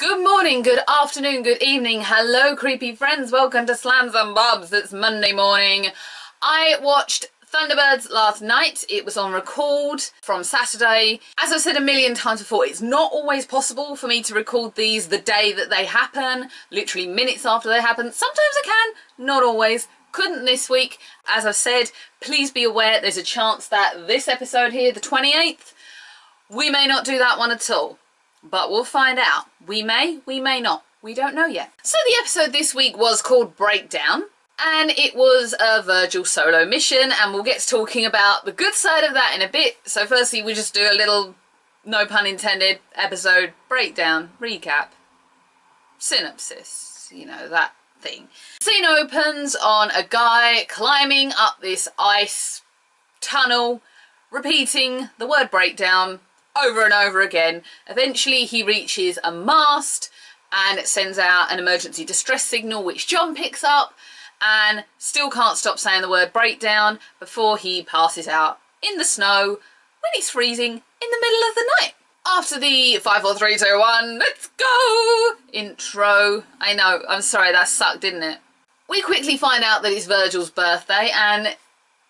Good morning, good afternoon, good evening. Hello, creepy friends. Welcome to Slams and Bobs. It's Monday morning. I watched Thunderbirds last night. It was on record from Saturday. As I've said a million times before, it's not always possible for me to record these the day that they happen, literally minutes after they happen. Sometimes I can, not always. Couldn't this week. As I've said, please be aware there's a chance that this episode here, the 28th, we may not do that one at all. But we'll find out. We may not. We don't know yet. So the episode this week was called Breakdown, and it was a Virgil solo mission, and we'll get to talking about the good side of that in a bit. So firstly, we just do a little, no pun intended, episode breakdown, recap, synopsis, you know, that thing. Scene opens on a guy climbing up this ice tunnel, repeating the word breakdown over and over again. Eventually he reaches a mast and sends out an emergency distress signal, which John picks up and still can't stop saying the word breakdown before he passes out in the snow when it's freezing in the middle of the night. After the 5, 4, 3, 2, 1, let's go intro. I know, I'm sorry, that sucked, didn't it? We quickly find out that it's Virgil's birthday and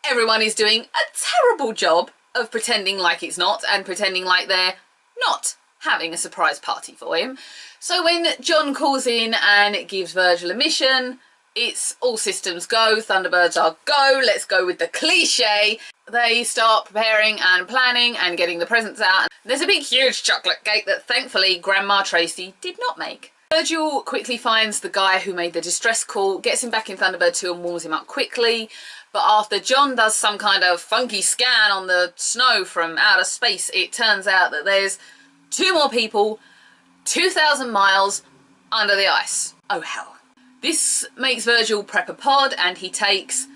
everyone is doing a terrible job of pretending like it's not and pretending like they're not having a surprise party for him. So when John calls in and gives Virgil a mission, it's all systems go, Thunderbirds are go, let's go with the cliche. They start preparing and planning and getting the presents out. There's a big huge chocolate cake that thankfully Grandma Tracy did not make. Virgil quickly finds the guy who made the distress call, gets him back in Thunderbird 2 and warms him up quickly. But after John does some kind of funky scan on the snow from outer space, it turns out that there's 2 more people 2,000 miles under the ice. Oh hell. This makes Virgil prep a pod, and he takes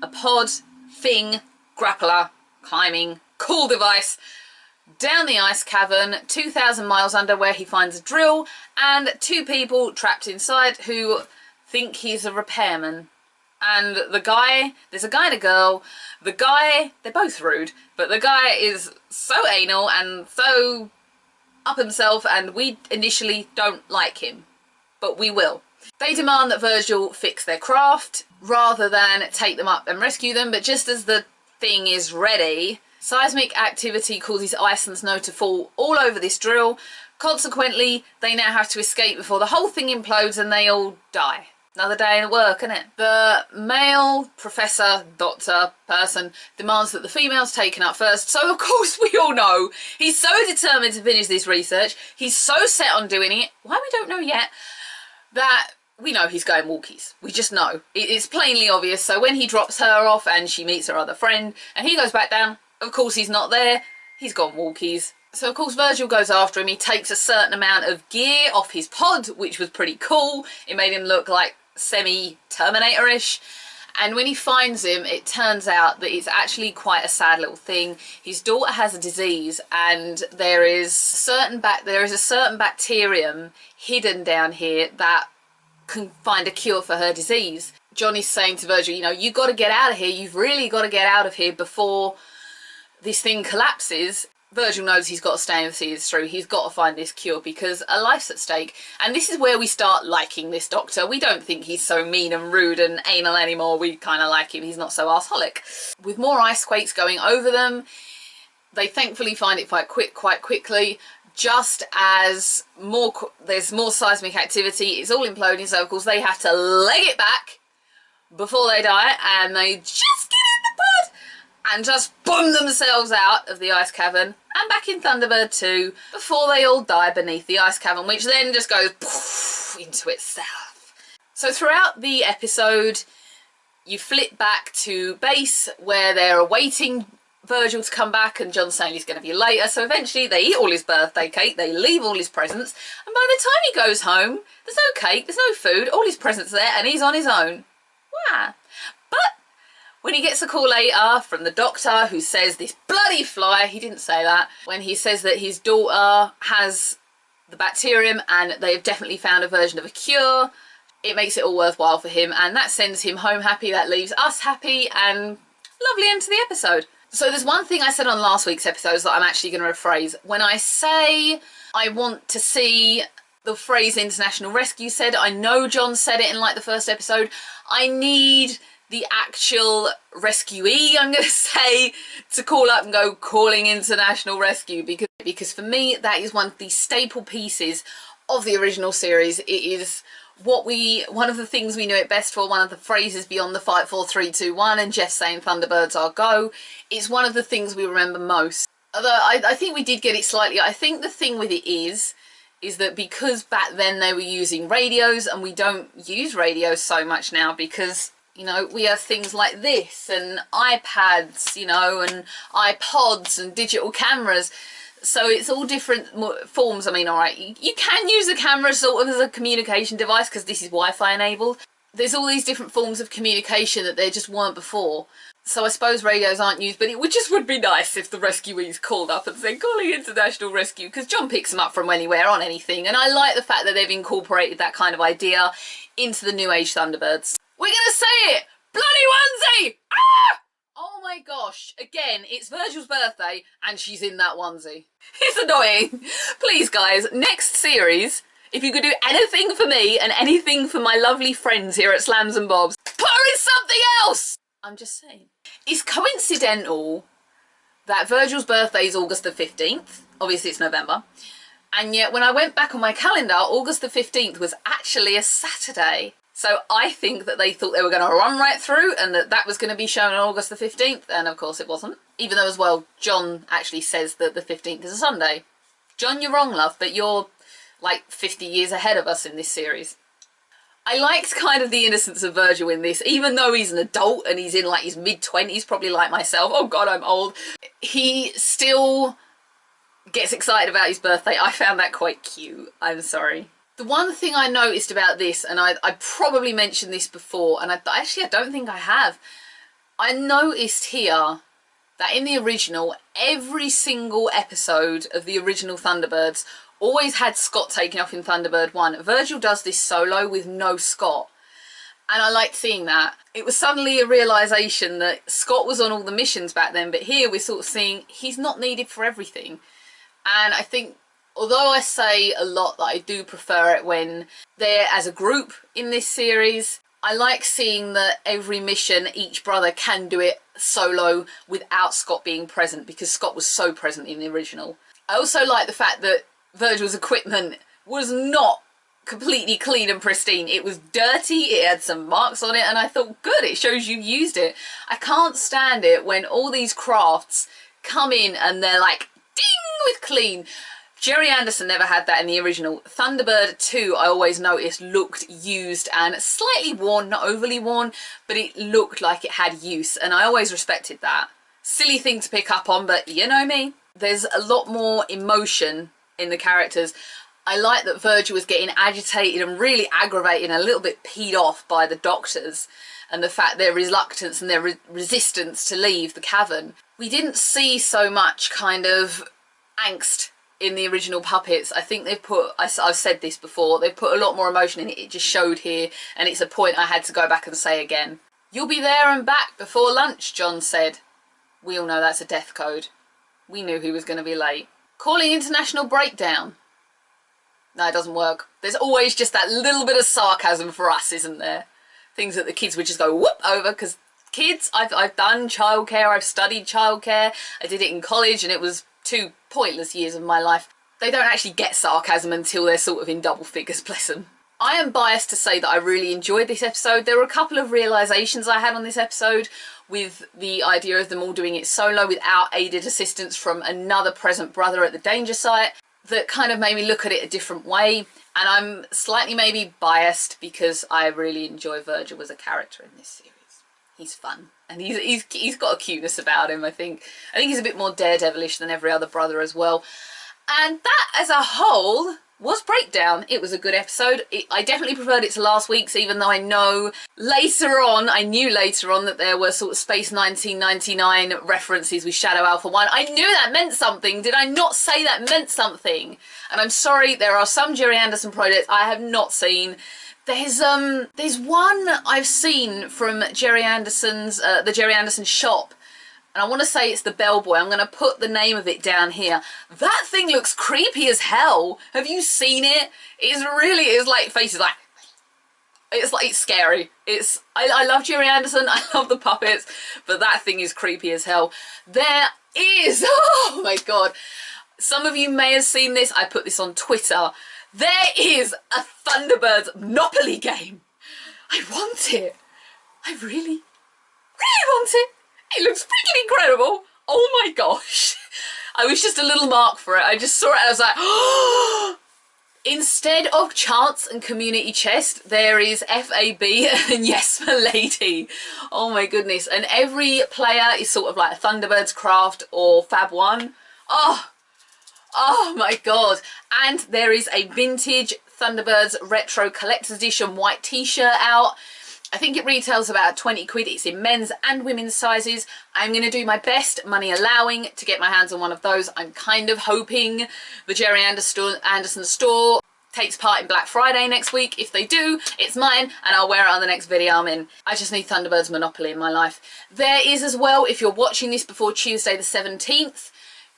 a pod, thing, grappler, climbing, cool device down the ice cavern 2,000 miles under, where he finds a drill and 2 people trapped inside who think he's a repairman. And the guy, there's a guy and a girl. The guy, they're both rude, but the guy is so anal and so up himself, and we initially don't like him, but we will. They demand that Virgil fix their craft rather than take them up and rescue them, but just as the thing is ready, seismic activity causes ice and snow to fall all over this drill. Consequently, they now have to escape before the whole thing implodes and they all die. Another day in work, isn't it? The male professor, doctor, person demands that the female's taken up first. So, of course, we all know he's so determined to finish this research. He's so set on doing it. Why we don't know yet. That we know he's going walkies. We just know. It's plainly obvious. So when he drops her off and she meets her other friend and he goes back down, of course he's not there. He's gone walkies. So of course Virgil goes after him. He takes a certain amount of gear off his pod, which was pretty cool. It made him look like semi-Terminator-ish. And when he finds him, it turns out that it's actually quite a sad little thing. His daughter has a disease, and there is a certain bacterium hidden down here that can find a cure for her disease. Johnny's saying to Virgil, you know, you got to get out of here. You've really got to get out of here before this thing collapses. Virgil knows he's got to stay and see this through. He's got to find this cure because a life's at stake. And this is where we start liking this doctor. We don't think he's so mean and rude and anal anymore. We kind of like him. He's not so arseholic. With more ice quakes going over them, they thankfully find it quite quickly. Just as there's more seismic activity, it's all imploding. So of course they have to leg it back before they die, and they just get in the pod and just boom themselves out of the ice cavern and back in Thunderbird 2 before they all die beneath the ice cavern, which then just goes poof into itself. So throughout the episode, you flip back to base where they're awaiting Virgil to come back, and John's saying he's going to be later. So eventually they eat all his birthday cake, they leave all his presents, and by the time he goes home, there's no cake, there's no food, all his presents are there, and he's on his own. Wow. But when he gets a call later from the doctor who says this bloody fly, he didn't say that, when he says that his daughter has the bacterium and they've definitely found a version of a cure, it makes it all worthwhile for him, and that sends him home happy, that leaves us happy, and lovely end to the episode. So there's one thing I said on last week's episodes that I'm actually going to rephrase. When I say I want to see The phrase international rescue said, I know John said it in like the first episode, I need the actual rescuee, I'm going to say, to call up and go calling international rescue, because for me that is one of the staple pieces of the original series. It is one of the things we knew it best for, one of the phrases beyond the 5, 4, 3, 2, 1 and Jeff saying Thunderbirds are go. It's one of the things we remember most. Although I think we did get it slightly. I think the thing with it is that because back then they were using radios, and we don't use radios so much now because, you know, we have things like this and iPads, you know, and iPods and digital cameras. So it's all different forms. I mean, all right, you can use a camera sort of as a communication device because this is Wi-Fi enabled. There's all these different forms of communication that there just weren't before. So I suppose radios aren't used, but it would be nice if the rescuees called up and said, calling international rescue, because John picks them up from anywhere on anything. And I like the fact that they've incorporated that kind of idea into the New Age Thunderbirds. We're going to say it! Bloody onesie! Ah! Oh my gosh, again, it's Virgil's birthday and she's in that onesie. It's annoying. Please guys, next series, if you could do anything for me and anything for my lovely friends here at Slams and Bobs, put her in something else! I'm just saying. It's coincidental that Virgil's birthday is August the 15th. Obviously it's November. And yet when I went back on my calendar, August the 15th was actually a Saturday. So I think that they thought they were going to run right through and that was going to be shown on August the 15th. And of course it wasn't. Even though as well, John actually says that the 15th is a Sunday. John, you're wrong, love, but you're like 50 years ahead of us in this series. I liked kind of the innocence of Virgil in this, even though he's an adult and he's in like his mid-20s, probably like myself. Oh God, I'm old. He still gets excited about his birthday. I found that quite cute. I'm sorry. The one thing I noticed about this, and I probably mentioned this before, and I don't think I have. I noticed here that in the original, every single episode of the original Thunderbirds always had Scott taking off in Thunderbird 1. Virgil does this solo with no Scott. And I liked seeing that. It was suddenly a realisation that Scott was on all the missions back then, but here we're sort of seeing he's not needed for everything. And I think, although I say a lot that I do prefer it when they're as a group in this series, I like seeing that every mission, each brother can do it solo without Scott being present, because Scott was so present in the original. I also like the fact that Virgil's equipment was not completely clean and pristine. It was dirty, it had some marks on it, and I thought, good, it shows you used it. I can't stand it when all these crafts come in and they're like, ding, with clean. Gerry Anderson never had that in the original. Thunderbird 2, I always noticed, looked used and slightly worn, not overly worn, but it looked like it had use, and I always respected that. Silly thing to pick up on, but you know me. There's a lot more emotion in the characters. I like that Virgil was getting agitated and really aggravated and a little bit peed off by the doctors and the fact their reluctance and their resistance to leave the cavern. We didn't see so much kind of angst in the original puppets. I think they've put, I've said this before, they've put a lot more emotion in it. It just showed here, and it's a point I had to go back and say again. You'll be there and back before lunch, John said. We all know that's a death code. We knew he was going to be late. Calling international breakdown. No, it doesn't work. There's always just that little bit of sarcasm for us, isn't there? Things that the kids would just go whoop over, because kids, I've done childcare, I've studied childcare, I did it in college, and it was 2 pointless years of my life. They don't actually get sarcasm until they're sort of in double figures, bless them. I am biased to say that I really enjoyed this episode. There were a couple of realisations I had on this episode with the idea of them all doing it solo without aided assistance from another present brother at the danger site that kind of made me look at it a different way. And I'm slightly maybe biased because I really enjoy Virgil as a character in this series. He's fun, and he's got a cuteness about him. I think he's a bit more daredevilish than every other brother as well. And that as a whole was Breakdown. It was a good episode. I definitely preferred it to last week's, even though I knew later on that there were sort of Space 1999 references with Shadow Alpha 1. I knew that meant something. Did I not say that meant something? And I'm sorry, there are some Gerry Anderson projects I have not seen. There's one I've seen from Gerry Anderson's, the Gerry Anderson shop, and I want to say it's the bellboy. I'm going to put the name of it down here. That thing looks creepy as hell. Have you seen it? It's like faces like, it's scary. I love Gerry Anderson, I love the puppets, but that thing is creepy as hell. There is, oh my god, some of you may have seen this, I put this on Twitter. There is a Thunderbirds Monopoly game. I want it. I really want it. It looks freaking incredible. Oh my gosh. I was just a little mark for it. I just saw it and I was like, oh. Instead of Chance and Community Chest, there is FAB and Yes for Lady. Oh my goodness. And every player is sort of like a Thunderbirds Craft or Fab 1. Oh my god. And there is a vintage Thunderbirds Retro Collector's Edition white t-shirt out. I think it retails about 20 quid. It's in men's and women's sizes. I'm going to do my best, money allowing, to get my hands on one of those. I'm kind of hoping the Gerry Anderson store takes part in Black Friday next week. If they do, it's mine and I'll wear it on the next video I'm in. I just need Thunderbirds Monopoly in my life. There is as well, if you're watching this before Tuesday the 17th,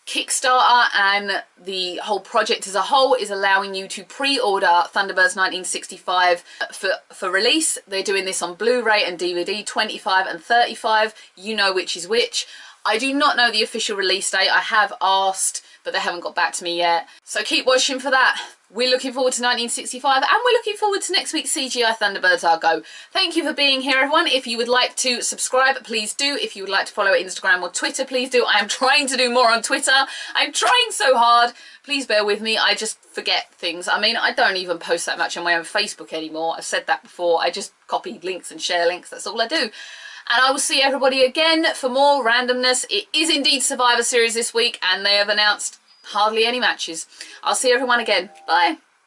Kickstarter and the whole project as a whole is allowing you to pre-order Thunderbirds 1965 for release. They're doing this on Blu-ray and DVD, 25 and 35. You know which is which. I do not know the official release date. I have asked, but they haven't got back to me yet. So keep watching for that. We're looking forward to 1965 and we're looking forward to next week's CGI Thunderbirds Argo. Thank you for being here, everyone. If you would like to subscribe, please do. If you would like to follow Instagram or Twitter, please do. I am trying to do more on Twitter. I'm trying so hard. Please bear with me. I just forget things. I mean, I don't even post that much on my own Facebook anymore. I've said that before. I just copy links and share links. That's all I do. And I will see everybody again for more randomness. It is indeed Survivor Series this week and they have announced hardly any matches. I'll see everyone again. Bye.